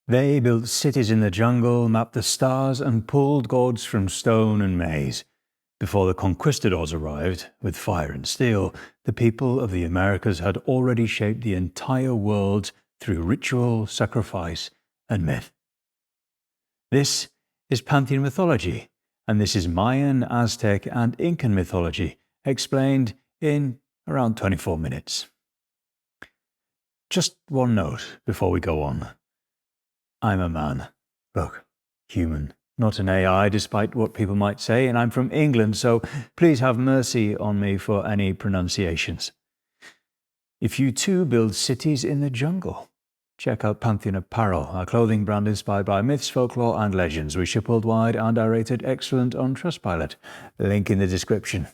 They built cities in the jungle, mapped the stars, and pulled gods from stone and maize. Before the conquistadors arrived, with fire and steel, the people of the Americas had already shaped the entire world through ritual, sacrifice, and myth. This is Pantheon mythology, and this is Mayan, Aztec, and Incan mythology, explained in around 24 minutes. Just one note before we go on. I'm a man. Look, human, not an AI, despite what people might say, and I'm from England, so please have mercy on me for any pronunciations. If you too build cities in the jungle, check out Pantheon Apparel, our clothing brand inspired by myths, folklore, and legends. We ship worldwide and are rated excellent on Trustpilot. Link in the description.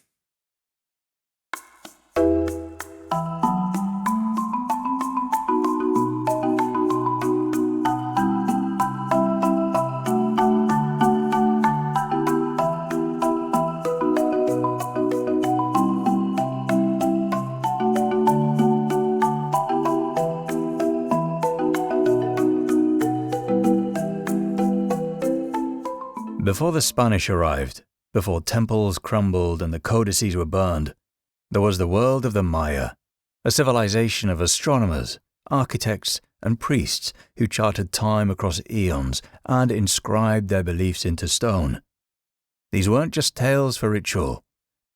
Before the Spanish arrived, before temples crumbled and the codices were burned, there was the world of the Maya, a civilization of astronomers, architects, and priests who charted time across eons and inscribed their beliefs into stone. These weren't just tales for ritual.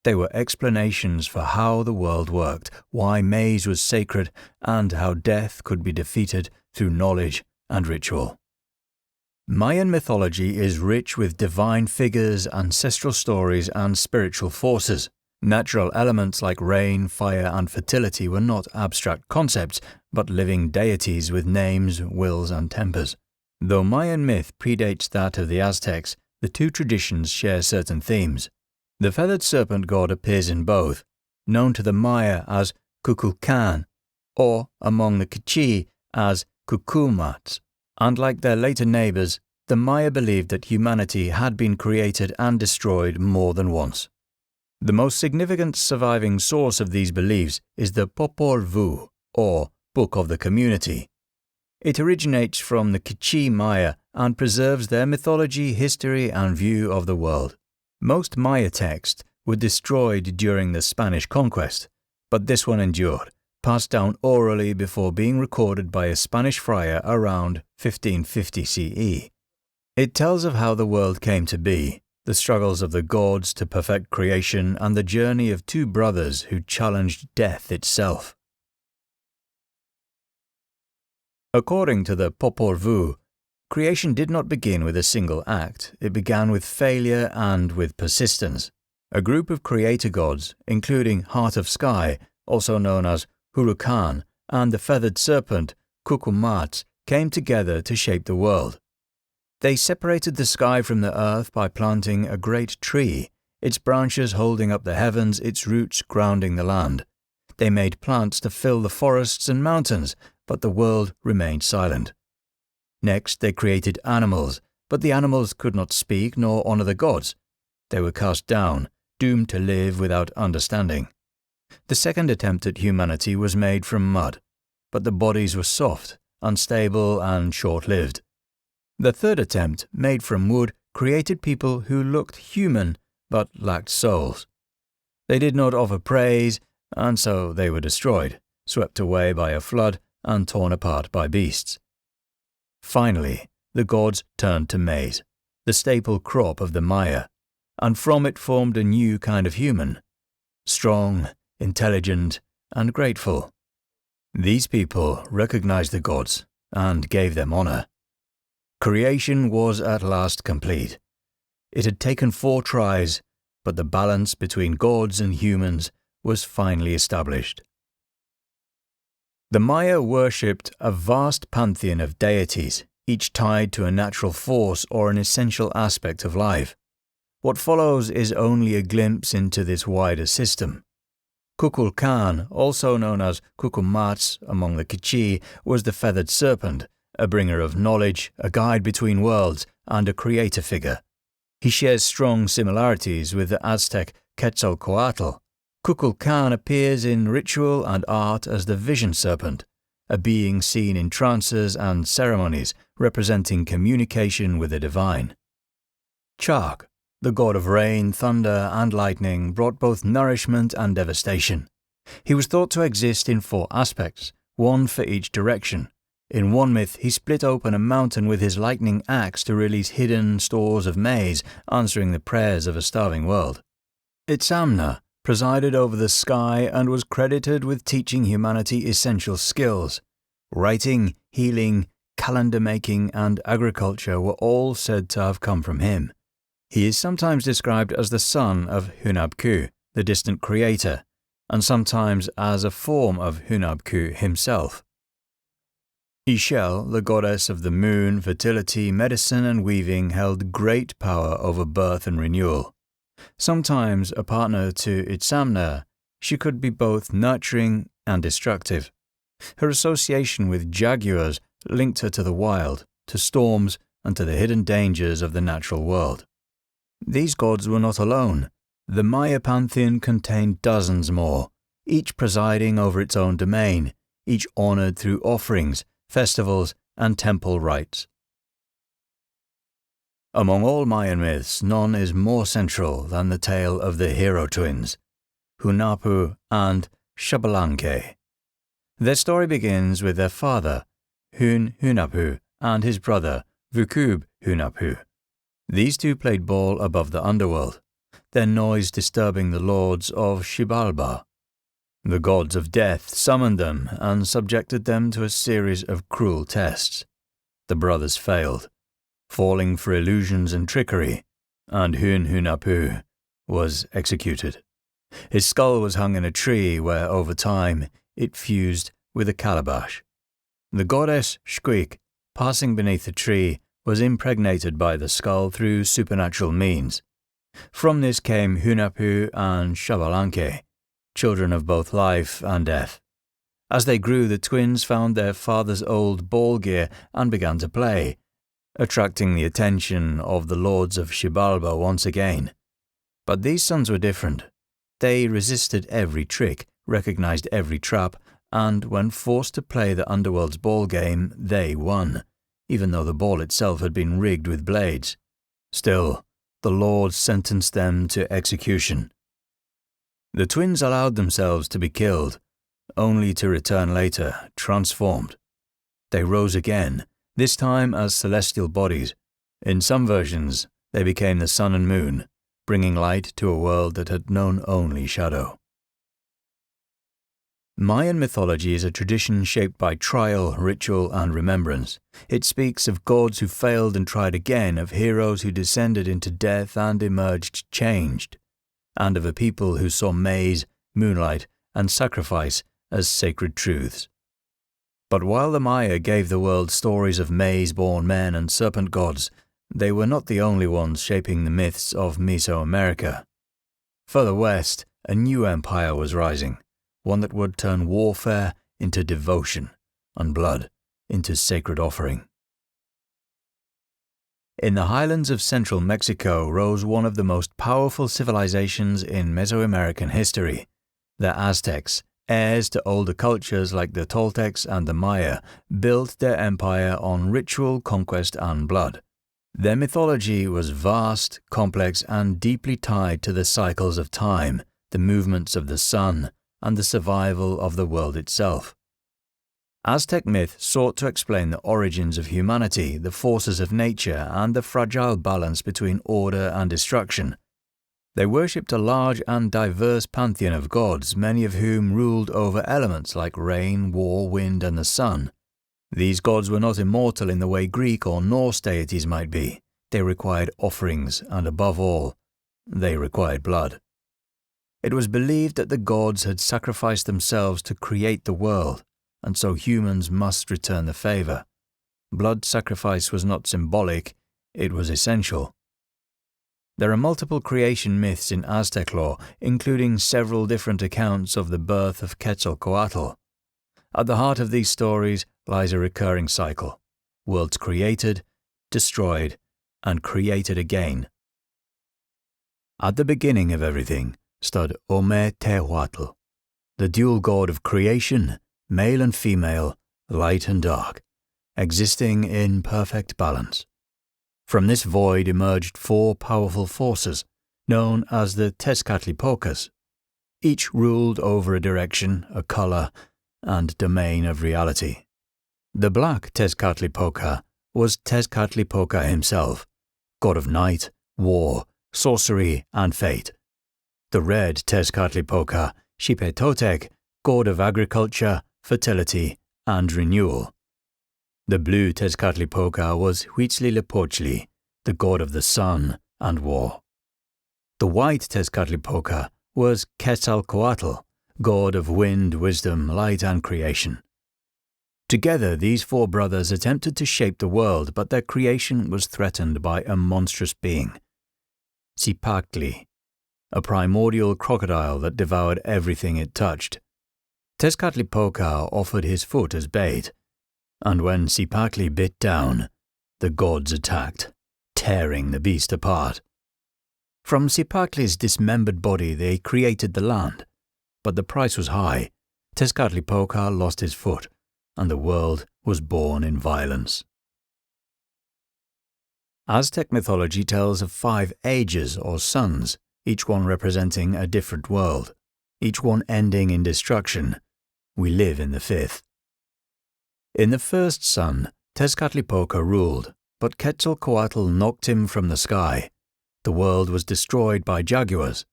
They were explanations for how the world worked, why maize was sacred, and how death could be defeated through knowledge and ritual. Mayan mythology is rich with divine figures, ancestral stories, and spiritual forces. Natural elements like rain, fire, and fertility were not abstract concepts, but living deities with names, wills, and tempers. Though Mayan myth predates that of the Aztecs, the two traditions share certain themes. The feathered serpent god appears in both, known to the Maya as Kukulkan, or among the Quiché as Cuculmats. And like their later neighbors, the Maya believed that humanity had been created and destroyed more than once. The most significant surviving source of these beliefs is the Popol Vuh, or Book of the Community. It originates from the Quiché Maya and preserves their mythology, history, and view of the world. Most Maya texts were destroyed during the Spanish conquest, but this one endured, passed down orally before being recorded by a Spanish friar around 1550 CE. It tells of how the world came to be, the struggles of the gods to perfect creation, and the journey of two brothers who challenged death itself. According to the Popol Vuh, creation did not begin with a single act. It began with failure and with persistence. A group of creator gods, including Heart of Sky, also known as Huracan, and the feathered serpent, Cuculmats, came together to shape the world. They separated the sky from the earth by planting a great tree, its branches holding up the heavens, its roots grounding the land. They made plants to fill the forests and mountains, but the world remained silent. Next, they created animals, but the animals could not speak nor honor the gods. They were cast down, doomed to live without understanding. The second attempt at humanity was made from mud, but the bodies were soft, unstable, and short-lived. The third attempt, made from wood, created people who looked human but lacked souls. They did not offer praise, and so they were destroyed, swept away by a flood, and torn apart by beasts. Finally, the gods turned to maize, the staple crop of the Maya, and from it formed a new kind of human, strong, intelligent, and grateful. These people recognized the gods and gave them honor. Creation was at last complete. It had taken 4 tries, but the balance between gods and humans was finally established. The Maya worshipped a vast pantheon of deities, each tied to a natural force or an essential aspect of life. What follows is only a glimpse into this wider system. Kukulkan, also known as Cuculmats among the Quiché, was the feathered serpent, a bringer of knowledge, a guide between worlds, and a creator figure. He shares strong similarities with the Aztec Quetzalcoatl. Kukulkan appears in ritual and art as the vision serpent, a being seen in trances and ceremonies, representing communication with the divine. Chak, the god of rain, thunder, and lightning, brought both nourishment and devastation. He was thought to exist in 4 aspects, one for each direction. In one myth, he split open a mountain with his lightning axe to release hidden stores of maize, answering the prayers of a starving world. Itzamna presided over the sky and was credited with teaching humanity essential skills. Writing, healing, calendar making, and agriculture were all said to have come from him. He is sometimes described as the son of Hunabku, the distant creator, and sometimes as a form of Hunabku himself. Ixchel, the goddess of the moon, fertility, medicine, and weaving, held great power over birth and renewal. Sometimes a partner to Itzamna, she could be both nurturing and destructive. Her association with jaguars linked her to the wild, to storms, and to the hidden dangers of the natural world. These gods were not alone. The Maya Pantheon contained dozens more, each presiding over its own domain, each honored through offerings, festivals, and temple rites. Among all Mayan myths, none is more central than the tale of the hero twins, Hunahpu and Xbalanque. Their story begins with their father, Hunahpu, and his brother, Hunahpu. These two played ball above the underworld, their noise disturbing the lords of Xibalba. The gods of death summoned them and subjected them to a series of cruel tests. The brothers failed, falling for illusions and trickery, and Hunahpu was executed. His skull was hung in a tree where, over time, it fused with a calabash. The goddess Xquik, passing beneath the tree, was impregnated by the skull through supernatural means. From this came Hunahpu and Xbalanque, children of both life and death. As they grew, the twins found their father's old ball gear and began to play, attracting the attention of the lords of Xibalba once again. But these sons were different. They resisted every trick, recognized every trap, and when forced to play the underworld's ball game, they won, even though the ball itself had been rigged with blades. Still, the lords sentenced them to execution. The twins allowed themselves to be killed, only to return later, transformed. They rose again, this time as celestial bodies. In some versions, they became the sun and moon, bringing light to a world that had known only shadow. Mayan mythology is a tradition shaped by trial, ritual, and remembrance. It speaks of gods who failed and tried again, of heroes who descended into death and emerged changed, and of a people who saw maize, moonlight, and sacrifice as sacred truths. But while the Maya gave the world stories of maize-born men and serpent gods, they were not the only ones shaping the myths of Mesoamerica. Further west, a new empire was rising, one that would turn warfare into devotion and blood into sacred offering. In the highlands of central Mexico rose one of the most powerful civilizations in Mesoamerican history. The Aztecs, heirs to older cultures like the Toltecs and the Maya, built their empire on ritual, conquest, and blood. Their mythology was vast, complex, and deeply tied to the cycles of time, the movements of the sun, and the survival of the world itself. Aztec myth sought to explain the origins of humanity, the forces of nature, and the fragile balance between order and destruction. They worshipped a large and diverse pantheon of gods, many of whom ruled over elements like rain, war, wind, and the sun. These gods were not immortal in the way Greek or Norse deities might be. They required offerings, and above all, they required blood. It was believed that the gods had sacrificed themselves to create the world, and so humans must return the favor. Blood sacrifice was not symbolic, it was essential. There are multiple creation myths in Aztec lore, including several different accounts of the birth of Quetzalcoatl. At the heart of these stories lies a recurring cycle: worlds created, destroyed, and created again. At the beginning of everything stood Ometeotl, the dual god of creation, male and female, light and dark. existing in perfect balance. From this void emerged four powerful forces, known as the Tezcatlipocas. Each ruled over a direction, a color, and domain of reality. The black Tezcatlipoca was Tezcatlipoca himself, god of night, war, sorcery, and fate. The red Tezcatlipoca, Xipetotec, god of agriculture, fertility, and renewal. The blue Tezcatlipoca was Huitzilopochtli, the god of the sun and war. The white Tezcatlipoca was Quetzalcoatl, god of wind, wisdom, light, and creation. Together, these four brothers attempted to shape the world, but their creation was threatened by a monstrous being, Huitzilopochtli, a primordial crocodile that devoured everything it touched. Tezcatlipoca offered his foot as bait, and when Huitzilopochtli bit down, the gods attacked, tearing the beast apart. From Huitzilopochtli's dismembered body they created the land, but the price was high. Tezcatlipoca lost his foot, and the world was born in violence. Aztec mythology tells of 5 ages or suns, each one representing a different world, each one ending in destruction. We live in the 5th. In the first sun, Tezcatlipoca ruled, but Quetzalcoatl knocked him from the sky. The world was destroyed by jaguars.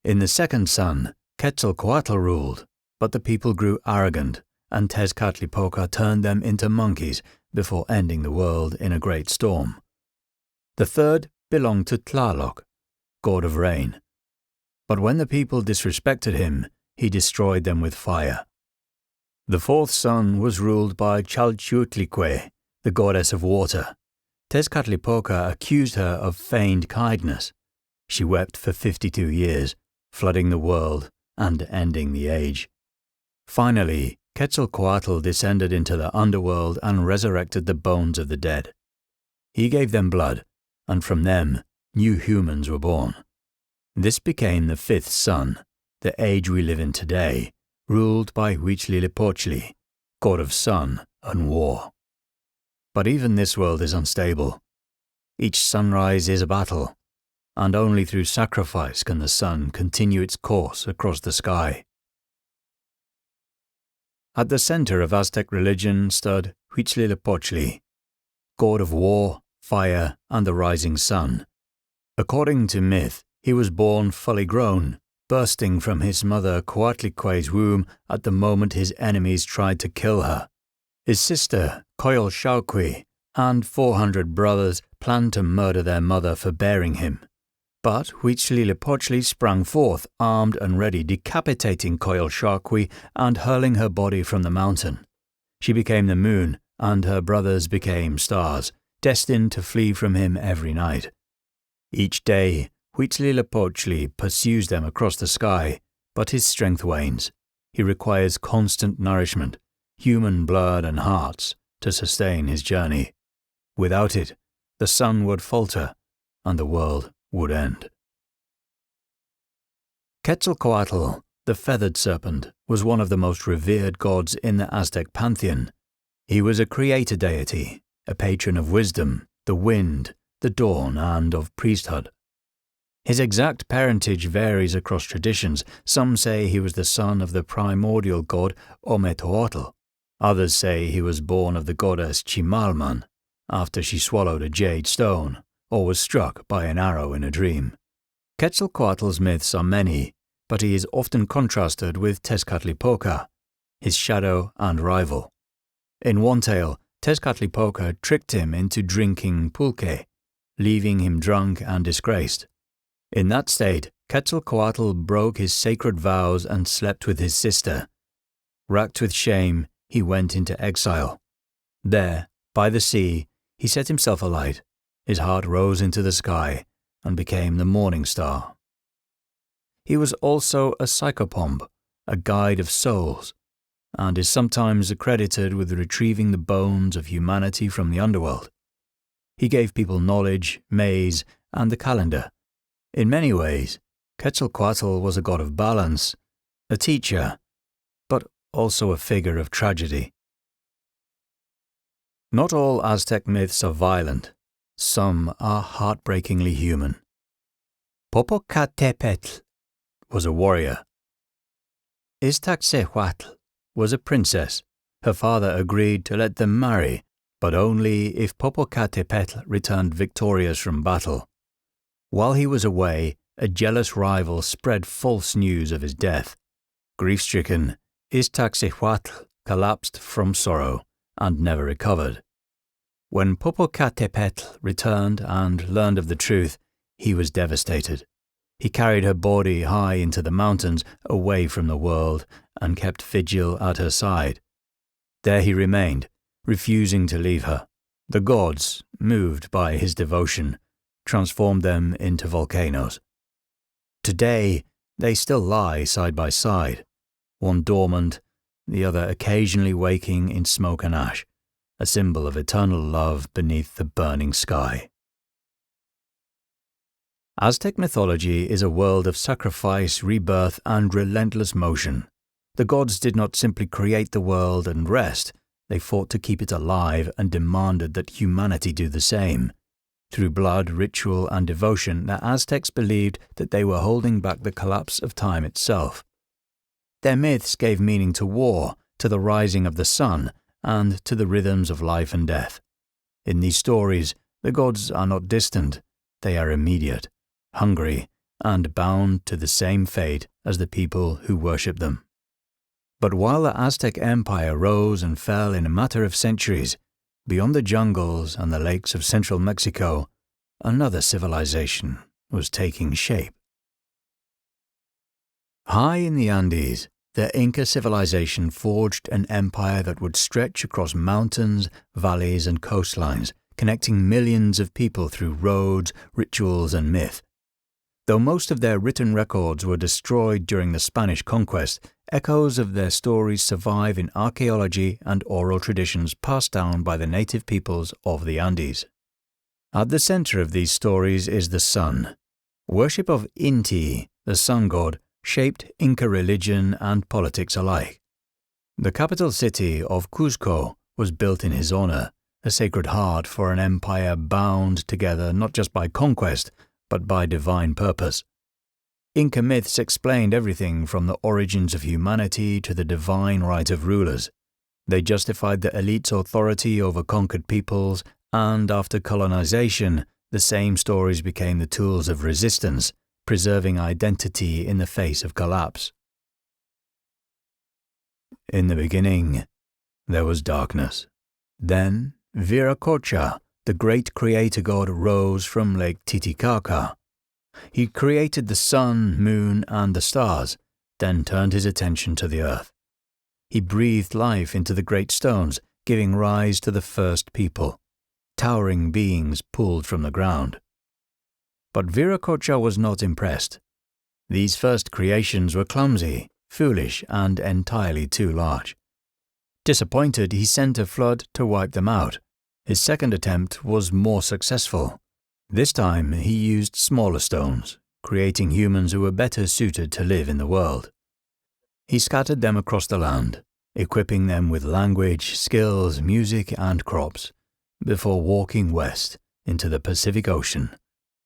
In the second sun, Quetzalcoatl ruled, but the people grew arrogant, and Tezcatlipoca turned them into monkeys before ending the world in a great storm. The third belonged to Tlaloc, god of rain. But when the people disrespected him, he destroyed them with fire. The fourth sun was ruled by Chalchiuhtlicue, the goddess of water. Tezcatlipoca accused her of feigned kindness. She wept for 52 years, flooding the world and ending the age. Finally, Quetzalcoatl descended into the underworld and resurrected the bones of the dead. He gave them blood, and from them, new humans were born. This became the 5th sun, the age we live in today, ruled by Huitzilopochtli, god of sun and war. But even this world is unstable. Each sunrise is a battle, and only through sacrifice can the sun continue its course across the sky. At the center of Aztec religion stood Huitzilopochtli, god of war, fire, and the rising sun. According to myth, he was born fully grown, bursting from his mother Coatlicue's womb at the moment his enemies tried to kill her. His sister, Coyolxauhqui, and 400 brothers planned to murder their mother for bearing him. But Huitzilopochtli sprang forth, armed and ready, decapitating Coyolxauhqui and hurling her body from the mountain. She became the moon, and her brothers became stars, destined to flee from him every night. Each day, Huitzilopochtli pursues them across the sky, but his strength wanes. He requires constant nourishment, human blood and hearts, to sustain his journey. Without it, the sun would falter, and the world would end. Quetzalcoatl, the feathered serpent, was one of the most revered gods in the Aztec Pantheon. He was a creator deity, a patron of wisdom, the wind, the dawn, and of priesthood. His exact parentage varies across traditions. Some say he was the son of the primordial god Ometeotl. Others say he was born of the goddess Chimalman, after she swallowed a jade stone, or was struck by an arrow in a dream. Quetzalcoatl's myths are many, but he is often contrasted with Tezcatlipoca, his shadow and rival. In one tale, Tezcatlipoca tricked him into drinking pulque, leaving him drunk and disgraced. In that state, Quetzalcoatl broke his sacred vows and slept with his sister. Racked with shame, he went into exile. There, by the sea, he set himself alight. His heart rose into the sky and became the morning star. He was also a psychopomb, a guide of souls, and is sometimes accredited with retrieving the bones of humanity from the underworld. He gave people knowledge, maize, and the calendar. In many ways, Quetzalcoatl was a god of balance, a teacher, but also a figure of tragedy. Not all Aztec myths are violent. Some are heartbreakingly human. Popocatépetl was a warrior. Iztaccíhuatl was a princess. Her father agreed to let them marry, but only if Popocatépetl returned victorious from battle. While he was away, a jealous rival spread false news of his death. Grief-stricken, Iztaccíhuatl collapsed from sorrow and never recovered. When Popocatépetl returned and learned of the truth, he was devastated. He carried her body high into the mountains, away from the world, and kept vigil at her side. There he remained, refusing to leave her. The gods, moved by his devotion, transformed them into volcanoes. Today, they still lie side by side, one dormant, the other occasionally waking in smoke and ash, a symbol of eternal love beneath the burning sky. Aztec mythology is a world of sacrifice, rebirth, and relentless motion. The gods did not simply create the world and rest, they fought to keep it alive and demanded that humanity do the same. Through blood, ritual, and devotion, the Aztecs believed that they were holding back the collapse of time itself. Their myths gave meaning to war, to the rising of the sun, and to the rhythms of life and death. In these stories, the gods are not distant, they are immediate, hungry, and bound to the same fate as the people who worship them. But while the Aztec Empire rose and fell in a matter of centuries, beyond the jungles and the lakes of central Mexico, another civilization was taking shape. High in the Andes, the Inca civilization forged an empire that would stretch across mountains, valleys, and coastlines, connecting millions of people through roads, rituals, and myth. Though most of their written records were destroyed during the Spanish conquest, echoes of their stories survive in archaeology and oral traditions passed down by the native peoples of the Andes. At the center of these stories is the sun. Worship of Inti, the sun god, shaped Inca religion and politics alike. The capital city of Cusco was built in his honor, a sacred heart for an empire bound together not just by conquest, but by divine purpose. Inca myths explained everything from the origins of humanity to the divine right of rulers. They justified the elite's authority over conquered peoples, and after colonization, the same stories became the tools of resistance, preserving identity in the face of collapse. In the beginning, there was darkness. Then, Viracocha, the great creator god, rose from Lake Titicaca. He created the sun, moon, and the stars, then turned his attention to the earth. He breathed life into the great stones, giving rise to the first people, towering beings pulled from the ground. But Viracocha was not impressed. These first creations were clumsy, foolish, and entirely too large. Disappointed, he sent a flood to wipe them out. His second attempt was more successful. This time, he used smaller stones, creating humans who were better suited to live in the world. He scattered them across the land, equipping them with language, skills, music, and crops, before walking west into the Pacific Ocean,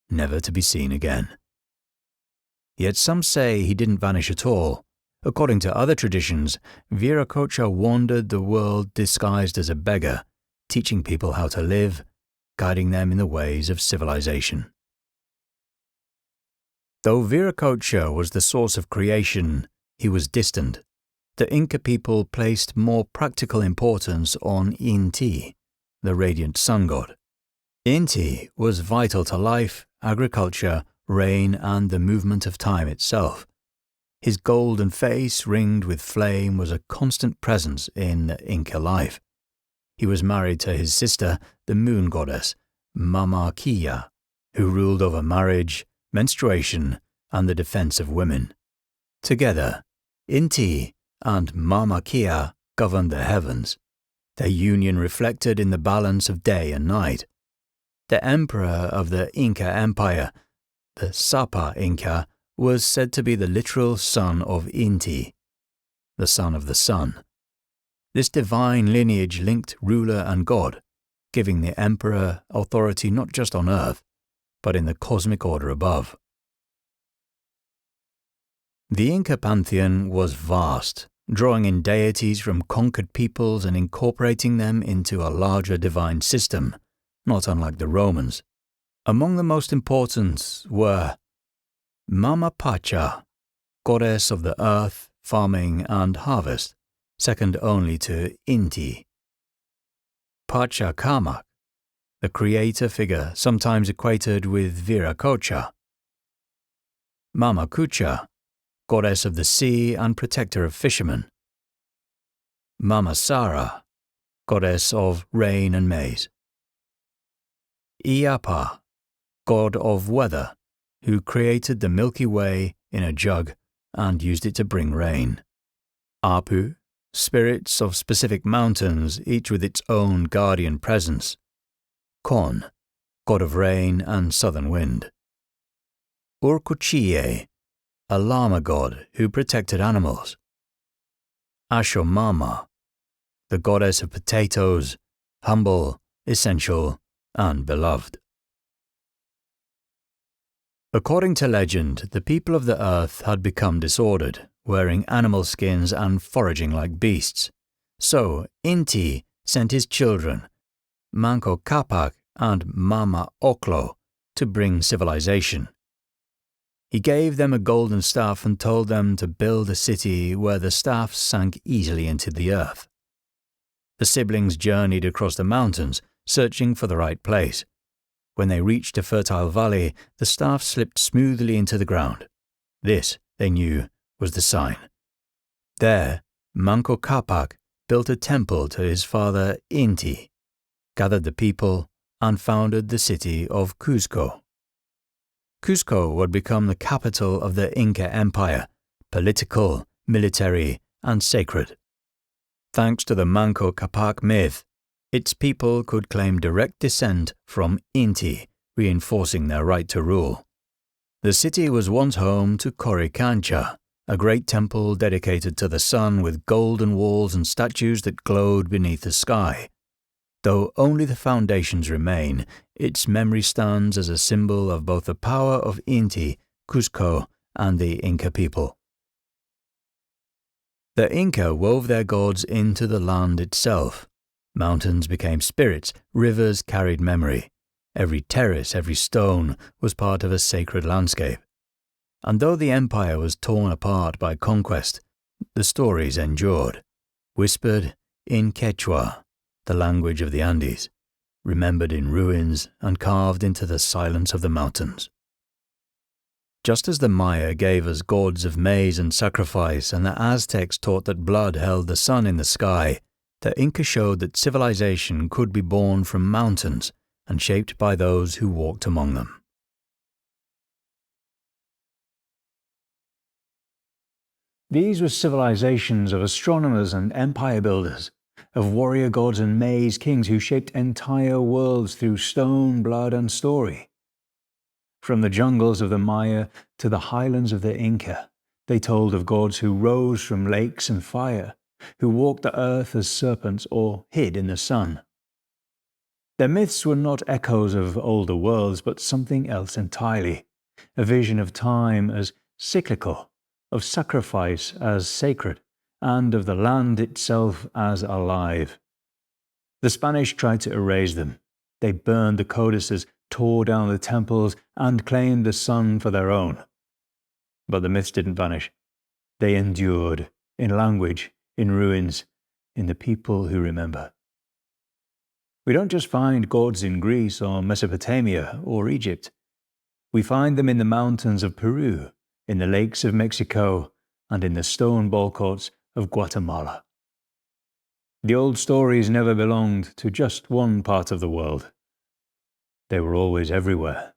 never to be seen again. Yet some say he didn't vanish at all. According to other traditions, Viracocha wandered the world disguised as a beggar, teaching people how to live, guiding them in the ways of civilization. Though Viracocha was the source of creation, he was distant. The Inca people placed more practical importance on Inti, the radiant sun god. Inti was vital to life, agriculture, rain, and the movement of time itself. His golden face, ringed with flame, was a constant presence in Inca life. He was married to his sister, the moon goddess, Mamakía, who ruled over marriage, menstruation, and the defense of women. Together, Inti and Mamakía governed the heavens. Their union reflected in the balance of day and night. The emperor of the Inca Empire, the Sapa Inca, was said to be the literal son of Inti, the son of the sun. This divine lineage linked ruler and god, giving the emperor authority not just on earth, but in the cosmic order above. The Inca Pantheon was vast, drawing in deities from conquered peoples and incorporating them into a larger divine system, not unlike the Romans. Among the most important were Mama Pacha, goddess of the earth, farming and harvest, second only to Inti. Pachacamac, the creator figure sometimes equated with Viracocha. Mama Kucha, goddess of the sea and protector of fishermen. Mama Sara, goddess of rain and maize. Iapa, god of weather, who created the Milky Way in a jug and used it to bring rain. Apu, spirits of specific mountains, each with its own guardian presence. Kon, god of rain and southern wind. Urkuchie, a llama god who protected animals. Ashomama, the goddess of potatoes, humble, essential, and beloved. According to legend, the people of the earth had become disordered, wearing animal skins and foraging like beasts. So Inti sent his children, Manco Capac and Mama Oclo, to bring civilization. He gave them a golden staff and told them to build a city where the staff sank easily into the earth. The siblings journeyed across the mountains, searching for the right place. When they reached a fertile valley, the staff slipped smoothly into the ground. This, they knew, was the sign. There, Manco Capac built a temple to his father Inti, gathered the people, and founded the city of Cusco. Cusco would become the capital of the Inca Empire, political, military, and sacred. Thanks to the Manco Capac myth, its people could claim direct descent from Inti, reinforcing their right to rule. The city was once home to Coricancha, a great temple dedicated to the sun with golden walls and statues that glowed beneath the sky. Though only the foundations remain, its memory stands as a symbol of both the power of Inti, Cusco, and the Inca people. The Inca wove their gods into the land itself. Mountains became spirits, rivers carried memory. Every terrace, every stone was part of a sacred landscape. And though the empire was torn apart by conquest, the stories endured, whispered in Quechua, the language of the Andes, remembered in ruins and carved into the silence of the mountains. Just as the Maya gave us gods of maize and sacrifice, and the Aztecs taught that blood held the sun in the sky, the Inca showed that civilization could be born from mountains and shaped by those who walked among them. These were civilizations of astronomers and empire builders, of warrior gods and maize kings who shaped entire worlds through stone, blood, and story. From the jungles of the Maya to the highlands of the Inca, they told of gods who rose from lakes and fire, who walked the earth as serpents or hid in the sun. Their myths were not echoes of older worlds, but something else entirely, a vision of time as cyclical, of sacrifice as sacred, and of the land itself as alive. The Spanish tried to erase them. They burned the codices, tore down the temples, and claimed the sun for their own. But the myths didn't vanish. They endured, in language, in ruins, in the people who remember. We don't just find gods in Greece or Mesopotamia or Egypt. We find them in the mountains of Peru, in the lakes of Mexico, and in the stone ball courts of Guatemala. The old stories never belonged to just one part of the world. They were always everywhere.